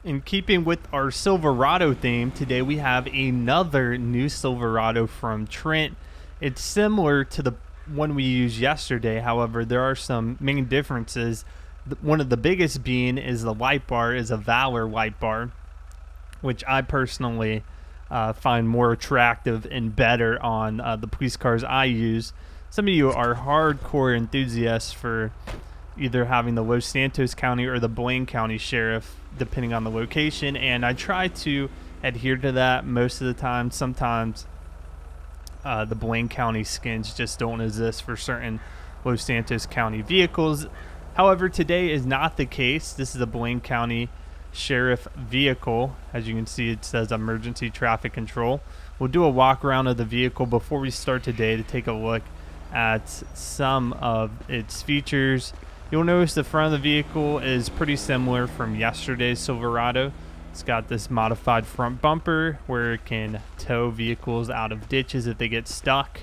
In keeping with our Silverado theme, today we have another new Silverado from Trent. It's similar to the one we used yesterday, however, there are some main differences. One of the biggest being is the light bar is a Valor light bar, which I personally find more attractive and better on the police cars I use. Some of you are hardcore enthusiasts for either having the Los Santos County or the Blaine County Sheriff, depending on the location, and I try to adhere to that most of the time. Sometimes the Blaine County skins just don't exist for certain Los Santos County vehicles. However, today is not the case. This is a Blaine County Sheriff vehicle. As you can see, it says emergency traffic control. We'll do a walk around of the vehicle before we start today to take a look at some of its features. You'll notice the front of the vehicle is pretty similar from yesterday's Silverado. It's got this modified front bumper where it can tow vehicles out of ditches if they get stuck.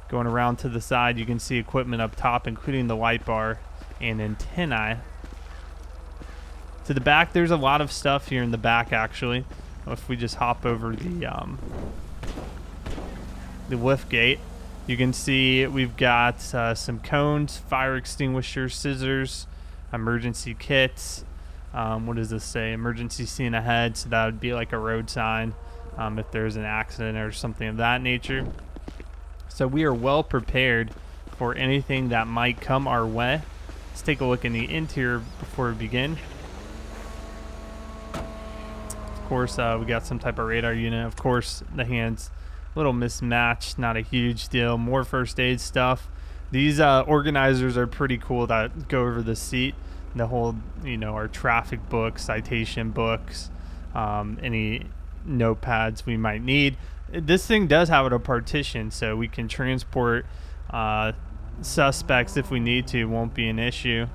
Going around to the side, you can see equipment up top, including the light bar and antennae. To the back, there's a lot of stuff here in the back, actually. If we just hop over the lift gate, you can see we've got some cones, fire extinguisher, scissors, emergency kits. What does this say? Emergency scene ahead, so that would be like a road sign if there's an accident or something of that nature. So we are well prepared for anything that might come our way. Let's take a look in the interior before we begin. Of course, we got some type of radar unit. Of course, the hands a little mismatched, not a huge deal. More first aid stuff. These organizers are pretty cool that go over the seat. The whole, our traffic books, citation books, any notepads we might need. This thing does have a partition, so we can transport suspects if we need to. Won't be an issue.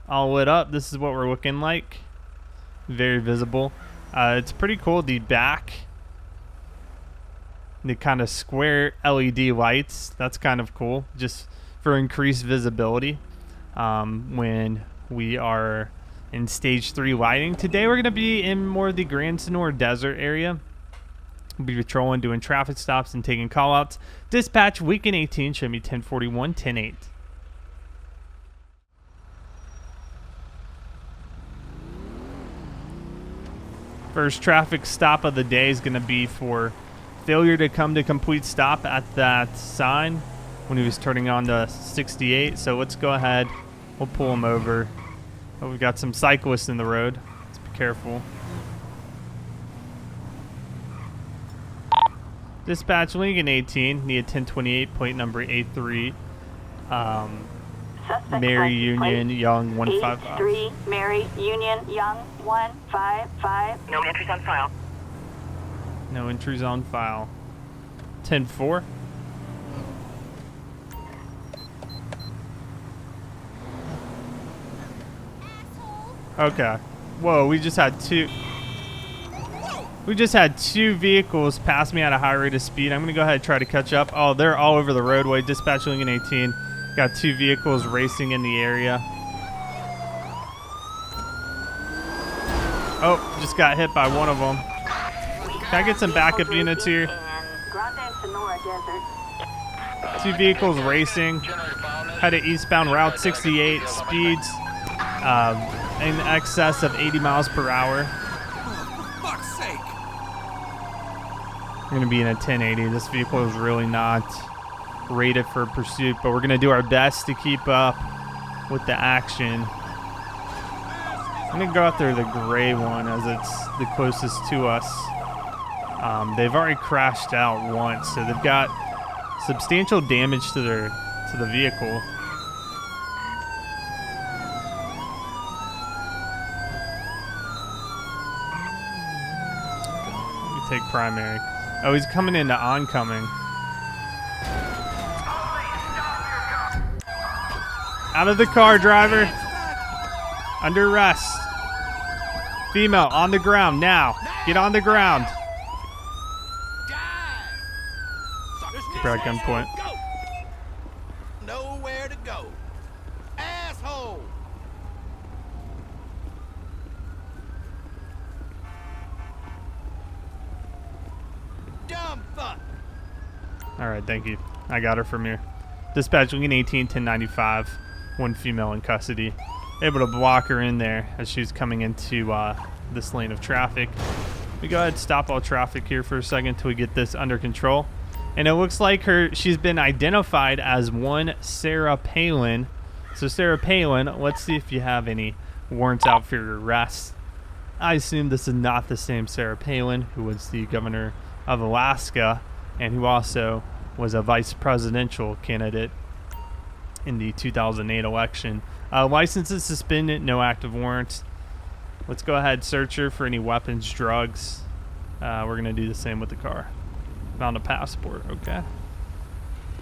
All lit up. This is what we're looking like. Very visible. It's pretty cool. The back, the kind of square LED lights, that's kind of cool, just for increased visibility when we are in stage 3 lighting. Today we're going to be in more of the Grand Senora desert area. We'll be patrolling, doing traffic stops, and taking call-outs. Dispatch, weekend 18, show me 1041, 10-8. First traffic stop of the day is going to be for failure to come to complete stop at that sign when he was turning on to 68. So let's go ahead. We'll pull him over. Oh, we've got some cyclists in the road. Let's be careful. Dispatch, Lincoln 18, need a 1028, plate number 83. Mary Union Young 155. 83 Mary Union Young 155. No entries on file. No entries on file. 10-4. Okay. Whoa, we just had two vehicles pass me at a high rate of speed. I'm going to go ahead and try to catch up. Oh, they're all over the roadway. Dispatch Lincoln 18. Got two vehicles racing in the area. Oh, just got hit by one of them. Can I get some backup units here? Grand Senora desert. Two vehicles racing. Headed eastbound Route 68. Speeds in excess of 80 miles per hour. For fuck's sake! We're going to be in a 1080. This vehicle is really not rated for pursuit, but we're going to do our best to keep up with the action. I'm going to go out there the gray one as it's the closest to us. They've already crashed out once, so they've got substantial damage to the vehicle. Let me take primary. Oh, he's coming into oncoming. Out of the car, driver. Under arrest. Female, on the ground now. Get on the ground. Keep her at gunpoint. Nowhere to go. Asshole. All right, thank you. I got her from here. Dispatch Lincoln 18 1095, one female in custody. Able to block her in there as she's coming into this lane of traffic. We go ahead and stop all traffic here for a second until we get this under control. And it looks like she's been identified as one Sarah Palin. So Sarah Palin, let's see if you have any warrants out for your arrest. I assume this is not the same Sarah Palin who was the governor of Alaska and who also was a vice presidential candidate in the 2008 election. License is suspended, no active warrants. Let's go ahead and search her for any weapons, drugs. We're going to do the same with the car. Found a passport, okay.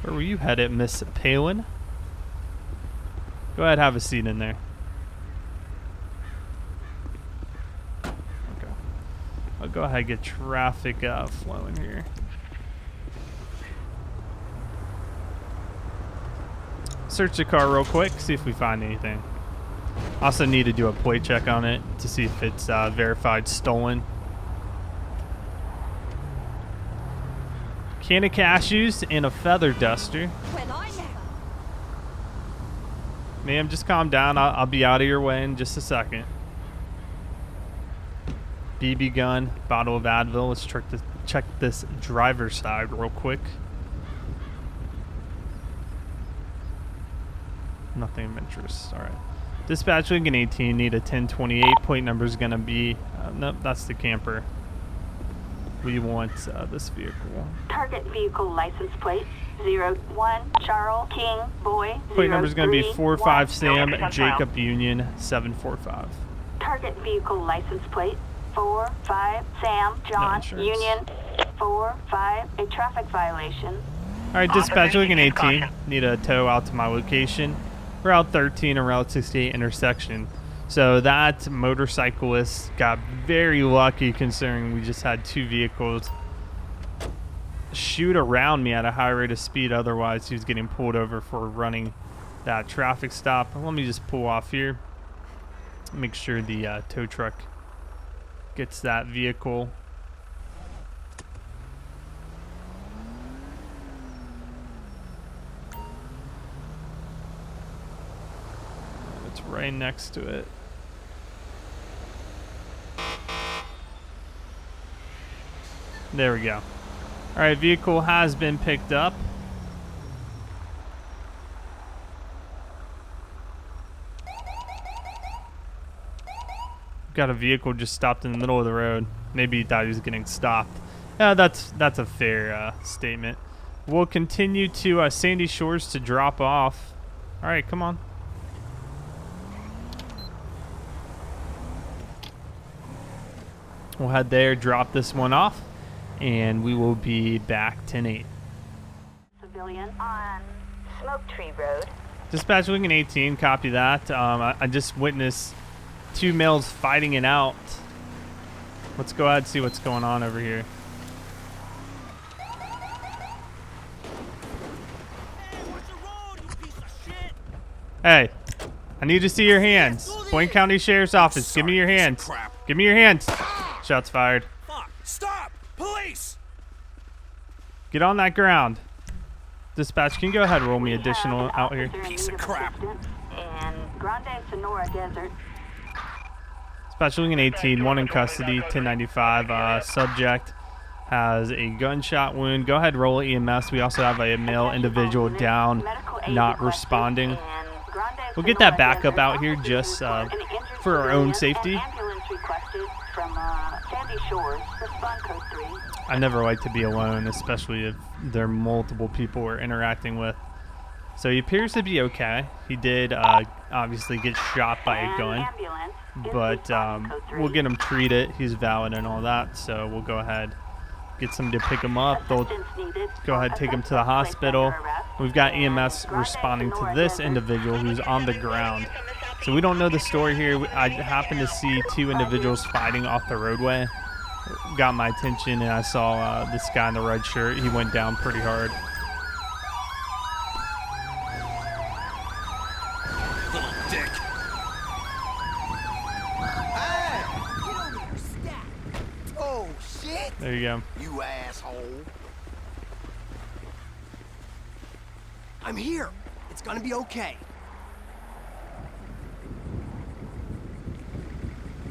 Where were you headed, Miss Palin? Go ahead, have a seat in there. Okay. I'll go ahead and get traffic flowing here. Search the car real quick, see if we find anything. Also need to do a plate check on it to see if it's verified stolen. Can of cashews and a feather duster. Ma'am, just calm down. I'll be out of your way in just a second. BB gun, bottle of Advil. Let's check this driver's side real quick. Nothing of interest. All right. Dispatch Lincoln 18, need a 1028. Plate number is going to be, nope, that's the camper. We want this vehicle. Target vehicle license plate 01 Charles King Boy. Plate number is going to be 45 Sam Jacob Union 745. Target vehicle license plate 45 Sam John Union 45. A traffic violation. All right, dispatch Lincoln 18, need a tow out to my location. Route 13 and Route 68 intersection. So that motorcyclist got very lucky considering we just had two vehicles shoot around me at a high rate of speed. Otherwise, he was getting pulled over for running that traffic stop. Let me just pull off here. Make sure the tow truck gets that vehicle. It's right next to it. There we go. All right, vehicle has been picked up. Got a vehicle just stopped in the middle of the road. Maybe he thought he was getting stopped. That's a fair statement. We'll continue to Sandy Shores to drop off. All right, come on. We'll head there, drop this one off, and we will be back 10-8. Civilian on Smoke Tree Road. Dispatch Lincoln 18, copy that. I just witnessed two males fighting it out. Let's go ahead and see what's going on over here. Hey, I need to see your hands. Boyne County Sheriff's Office, give me your hands. Give me your hands. Shots fired. Fuck! Stop! Police! Get on that ground. Dispatch, can you go ahead and roll me additional out here? Piece of crap. And Grand Senora Desert. Dispatch Lincoln 18, one in custody, 1095. Subject has a gunshot wound. Go ahead and roll EMS. We also have a male individual down, not responding. We'll get that backup out here just for our own safety. I never like to be alone, especially if there are multiple people we're interacting with. So he appears to be okay. He did obviously get shot by a gun, but we'll get him treated. He's valid and all that, so we'll go ahead, get somebody to pick him up. They'll go ahead and take him to the hospital. We've got EMS responding to this individual who's on the ground. So we don't know the story here. I happened to see two individuals fighting off the roadway. Got my attention, and I saw this guy in the red shirt. He went down pretty hard. Little dick. Hey! Get over here, stat! Oh, shit! There you go. You asshole. I'm here. It's gonna be okay.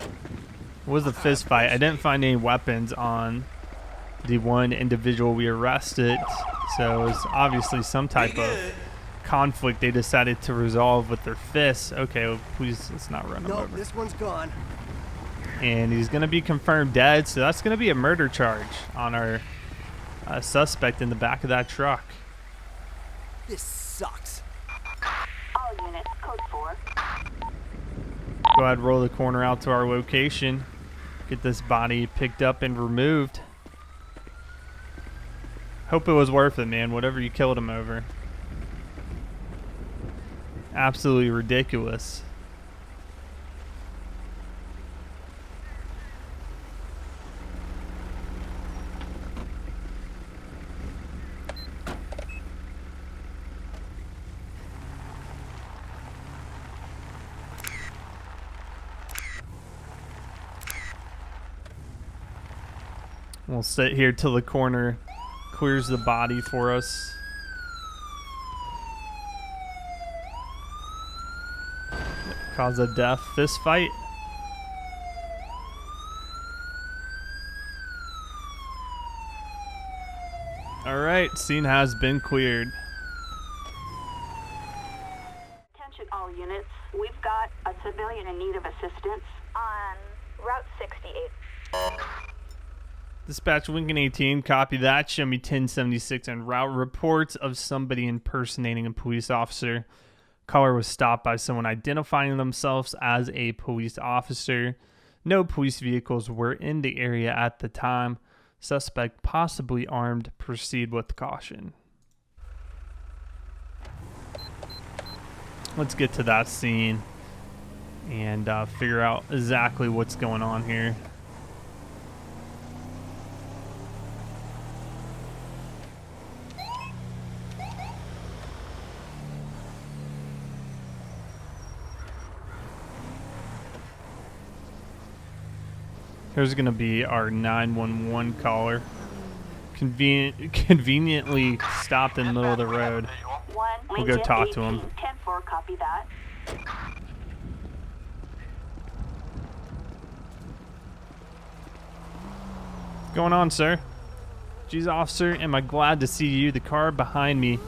It was a fist fight. I didn't find any weapons on the one individual we arrested, so it was obviously some type of conflict they decided to resolve with their fists. Okay, well, please let's not run him Nope, over. this one's gone. And he's going to be confirmed dead, so that's going to be a murder charge on our suspect in the back of that truck. This sucks. All units, code 4. Go ahead, roll the corner out to our location. Get this body picked up and removed. Hope it was worth it, man, whatever you killed him over. Absolutely ridiculous. We'll sit here till the coroner clears the body for us. Cause of death, fist fight. All right, scene has been cleared. Attention all units. We've got a civilian in need of assistance on Route 68. Dispatch Lincoln 18, copy that. Show me 1076 en route. Reports of somebody impersonating a police officer. Caller was stopped by someone identifying themselves as a police officer. No police vehicles were in the area at the time. Suspect possibly armed. Proceed with caution. Let's get to that scene and figure out exactly what's going on here. Here's going to be our 911 caller. Conveniently stopped in the middle of the road. We'll go talk to him. 10-4, copy that. What's going on, sir? Geez, officer, am I glad to see you. The car behind me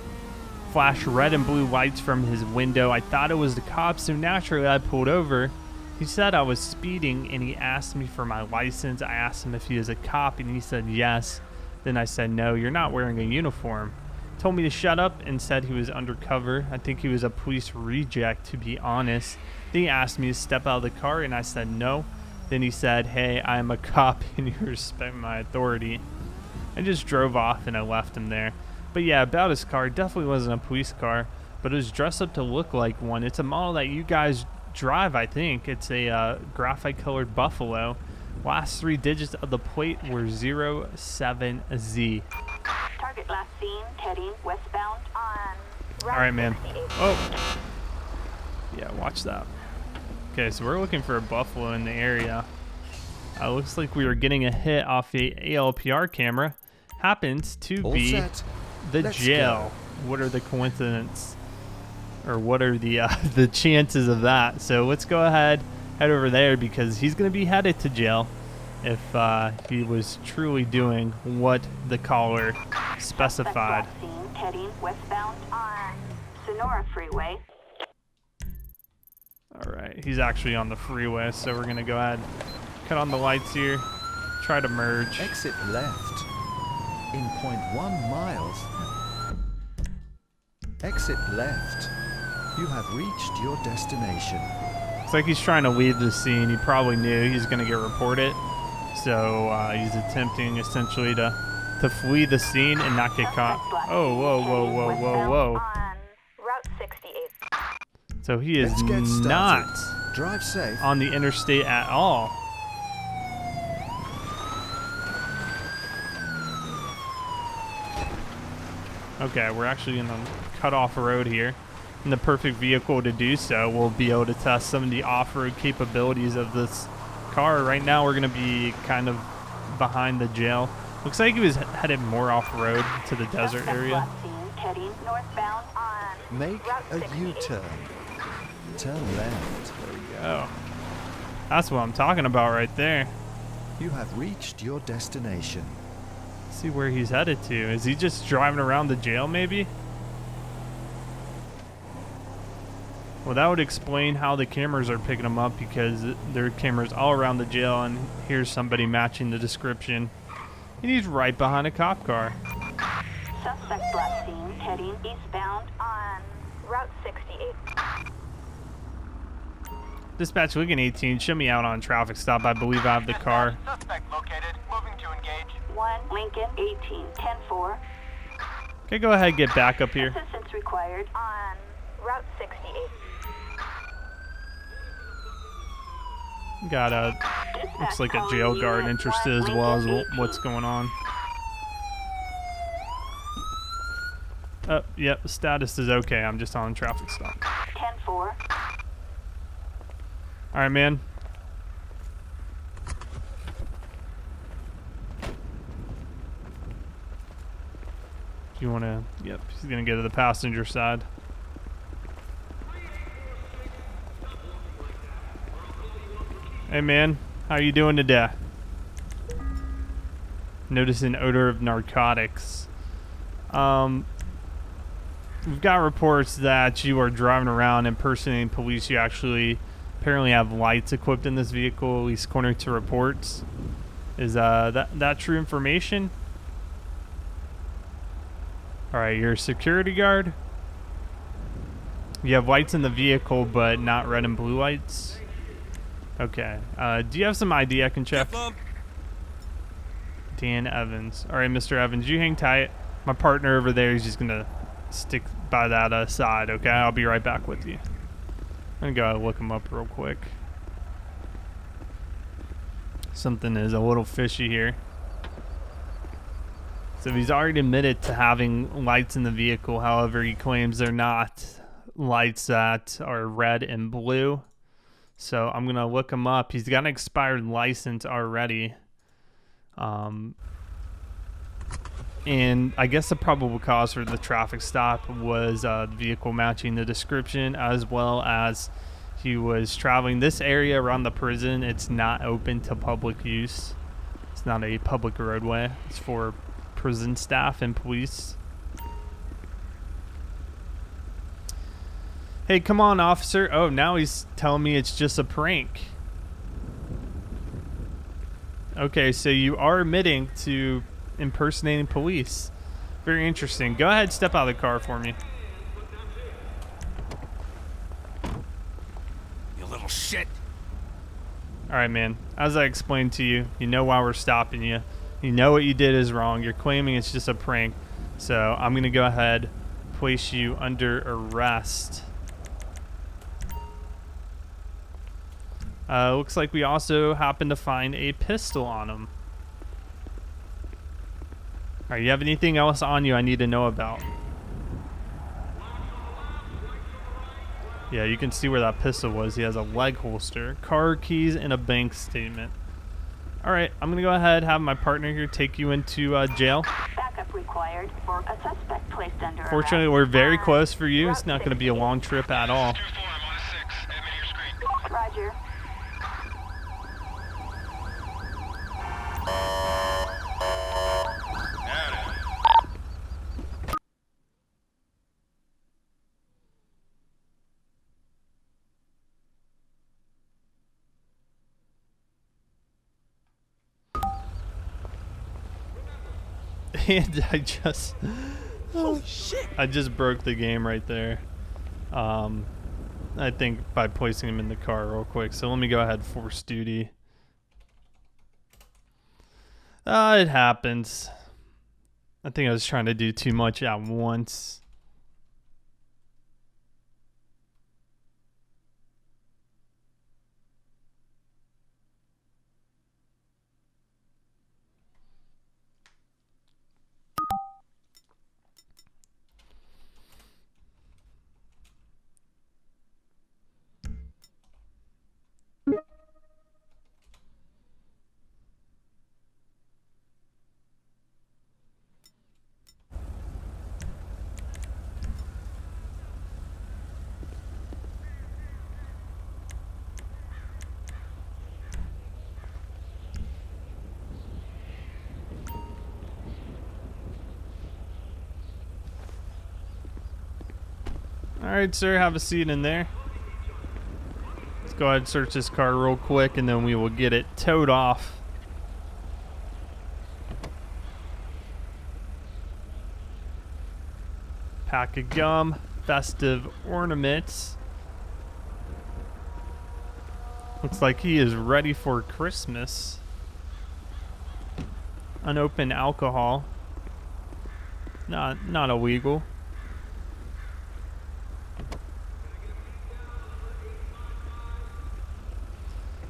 flashed red and blue lights from his window. I thought it was the cops, so naturally I pulled over. He said I was speeding, and he asked me for my license. I asked him if he was a cop, and he said yes. Then I said, no, you're not wearing a uniform. Told me to shut up and said he was undercover. I think he was a police reject, to be honest. Then he asked me to step out of the car, and I said no. Then he said, hey, I am a cop, and you respect my authority. I just drove off, and I left him there. But yeah, about his car, it definitely wasn't a police car, but it was dressed up to look like one. It's a model that you guys drive, I think. It's a graphite colored Buffalo. Last 3 digits of the plate were 07Z. Target last seen heading westbound on Route All right, man. 68. Oh, yeah, watch that. Okay, so we're looking for a Buffalo in the area. Looks like we were getting a hit off the ALPR camera. Happens to be the jail. What are the coincidences? Or what are the chances of that? So let's go ahead, head over there, because he's going to be headed to jail if he was truly doing what the caller specified. Suspect last seen heading westbound on Senora Freeway. All right, he's actually on the freeway, so we're going to go ahead, cut on the lights here, try to merge. Exit left in 0.1 miles. Exit left. You have reached your destination. Looks like he's trying to leave the scene. He probably knew he's going to get reported, so he's attempting essentially to flee the scene and not get caught. Oh, whoa, whoa, whoa, whoa, whoa. On Route 68. So he is Let's get started. not Drive safe. on the interstate at all. Okay, we're actually in the cut-off road here. And the perfect vehicle to do so. We'll be able to test some of the off-road capabilities of this car. Right now, we're going to be kind of behind the jail. Looks like he was headed more off-road to the desert area. Suspect last seen heading northbound on Make a U-turn. Turn left. There we go. That's what I'm talking about right there. You have reached your destination. Let's see where he's headed to. Is he just driving around the jail maybe? Well, that would explain how the cameras are picking him up, because there are cameras all around the jail, and here's somebody matching the description. And he's right behind a cop car. Suspect last seen heading eastbound on Route 68. Dispatch, Lincoln 18, show me out on traffic stop. I believe I have the car. Suspect located. Moving to engage. 1 Lincoln 18, 10-4. Okay, go ahead, get back up here. Assistance required on Route 68. Got a, looks like a jail guard interested as well as what's going on. Yep, the status is okay. I'm just on traffic stop. 10-4. All right, man. Do you want to? Yep, he's gonna go to the passenger side. Hey, man, how you doing today? Notice an odor of narcotics. We've got reports that you are driving around impersonating police. You actually apparently have lights equipped in this vehicle, at least according to reports. Is that true information? All right, you're a security guard. You have lights in the vehicle, but not red and blue lights. Okay. Do you have some ID I can check? Dan Evans. All right, Mr. Evans, you hang tight. My partner over there is just gonna stick by that side. Okay, I'll be right back with you. I'm gonna go look him up real quick. Something is a little fishy here. So he's already admitted to having lights in the vehicle. However, he claims they're not lights that are red and blue. So I'm gonna look him up. He's got an expired license already. And I guess the probable cause for the traffic stop was the vehicle matching the description, as well as he was traveling this area around the prison. It's not open to public use. It's not a public roadway. It's for prison staff and police. Hey, come on, officer. Oh, now he's telling me it's just a prank. Okay, so you are admitting to impersonating police. Very interesting. Go ahead, step out of the car for me. You little shit. All right, man. As I explained to you, you know why we're stopping you. You know what you did is wrong. You're claiming it's just a prank. So I'm going to go ahead, place you under arrest. Looks like we also happen to find a pistol on him. Alright, you have anything else on you I need to know about? Yeah, you can see where that pistol was. He has a leg holster, car keys, and a bank statement. Alright, I'm going to go ahead, have my partner here take you into jail. Backup required for a suspect placed under arrest. Fortunately, we're very close for you. It's not going to be a long trip at all. Roger. And I just... Holy shit! I just broke the game right there. I think by placing him in the car real quick. So let me go ahead, force duty. It happens. I think I was trying to do too much at once. All right, sir, have a seat in there. Let's go ahead and search this car real quick, and then we will get it towed off. Pack of gum, festive ornaments. Looks like he is ready for Christmas. Unopened alcohol. Not illegal.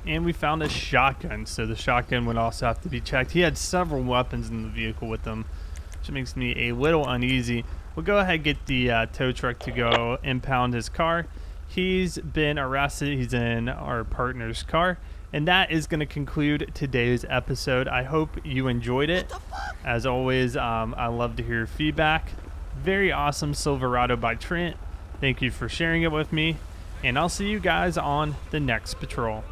And we found a shotgun, so the shotgun would also have to be checked. He had several weapons in the vehicle with him, which makes me a little uneasy. We'll go ahead and get the tow truck to go impound his car. He's been arrested. He's in our partner's car. And that is going to conclude today's episode. I hope you enjoyed it. As always, I love to hear your feedback. Very awesome Silverado by Trent. Thank you for sharing it with me. And I'll see you guys on the next patrol.